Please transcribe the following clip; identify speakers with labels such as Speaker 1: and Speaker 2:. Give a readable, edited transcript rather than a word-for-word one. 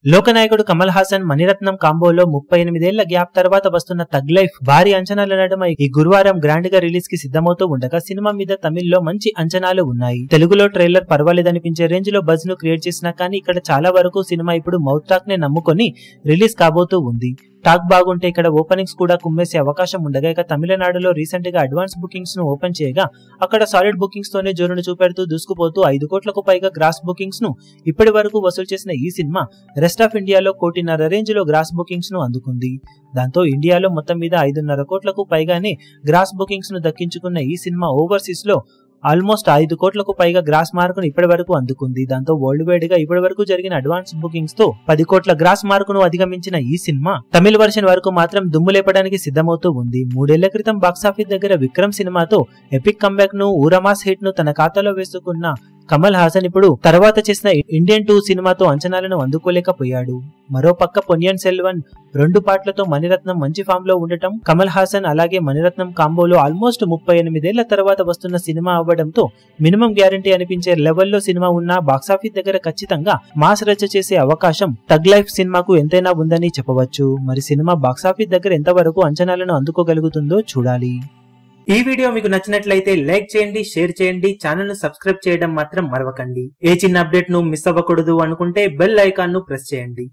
Speaker 1: లోకనాయకుడు కమల్ హాసన్ మణిరత్నం కాంబోలో 38 ఏళ్ల గ్యాప్ తర్వాత వస్తున్న తగ్ లైఫ్ భారీ అంచనాల నడుమ ఈ గురువారం గ్రాండ్ గా రిలీజ్ కి సిద్ధమవుతూ ఉండగా సినిమా మీద తమిళ్లో మంచి అంచనాలు ఉన్నాయి. తెలుగులో ట్రైలర్ పర్వాలేదనిపించే రేంజ్ లో బజ్ ను క్రియేట్ చేసినా కానీ ఇక్కడ చాలా వరకు సినిమా ఇప్పుడు మౌత్ టాక్ నే నమ్ముకొని రిలీజ్ కాబోతూ ఉంది. టాక్ బాగుంటే ఇక్కడ ఓపెనింగ్స్ కూడా కుమ్మేసే అవకాశం ఉండగా ఇక తమిళనాడులో రీసెంట్ గా అడ్వాన్స్ బుకింగ్స్ ను ఓపెన్ చేయగా అక్కడ సాలిడ్ బుకింగ్స్ తోనే జోరును చూపెడుతూ దూసుకుపోతూ 5 కోట్లకు పైగా గ్రాస్ బుకింగ్స్ ను ఇప్పటి వరకు వసూలు చేసిన ఈ సినిమా రెస్ట్ ఆఫ్ ఇండియాలో 1.5 కోటి రేంజ్ లో గ్రాస్ బుకింగ్స్ ను అందుకుంది. దాంతో ఇండియాలో మొత్తం మీద 5.5 కోట్లకు పైగానే గ్రాస్ బుకింగ్స్ ను దక్కించుకున్న ఈ సినిమా ఓవర్సీస్ లో ఆల్మోస్ట్ 5 కోట్లకు పైగా గ్రాస్ మార్కును ఇప్పటి వరకు అందుకుంది. దాంతో వరల్డ్ వైడ్ గా ఇప్పటి వరకు జరిగిన అడ్వాన్స్ బుకింగ్స్ తో 10 కోట్ల గ్రాస్ మార్కును అధిగమించిన ఈ సినిమా తమిళ వర్షన్ వరకు మాత్రం దుమ్ము లేపడానికి సిద్ధమవుతూ ఉంది. 3 ఏళ్ల క్రితం బాక్సాఫీస్ దగ్గర విక్రమ్ సినిమాతో ఎపిక్ కంబ్యాక్ ను ఊరమాస్ హిట్ ను తన ఖాతాలో వేసుకున్న కమల్ హాసన్ ఇప్పుడు తర్వాత చేసిన ఇండియన్ 2 సినిమాతో అంచనాలను అందుకోలేకపోయాడు. మరోపక్క పొన్నియిన్ సెల్వన్ 2 పార్ట్లతో మణిరత్నం మంచి ఫామ్ లో ఉండటం, కమల్ హాసన్ అలాగే మణిరత్నం కాంబోలో ఆల్మోస్ట్ 38 ఏళ్ల తర్వాత వస్తున్న సినిమా అవ్వడంతో మినిమం గ్యారంటీ అనిపించే లెవెల్లో సినిమా ఉన్నా బాక్సాఫీస్ దగ్గర ఖచ్చితంగా మాస్ రచ్చ చేసే అవకాశం తగ్ లైఫ్ సినిమాకు ఎంతైనా ఉందని చెప్పవచ్చు. మరి సినిమా బాక్సాఫీస్ దగ్గర ఎంతవరకు అంచనాలను అందుకోగలుగుతుందో చూడాలి. ఈ వీడియో మీకు నచ్చినట్లయితే లైక్ చేయండి, షేర్ చేయండి, ఛానల్ ను సబ్స్క్రైబ్ చేయడం మాత్రం మరవకండి. ఏ చిన్న అప్డేట్ ను మిస్ అవ్వకూడదు అనుకుంటే బెల్ ఐకాన్ ను ప్రెస్ చేయండి.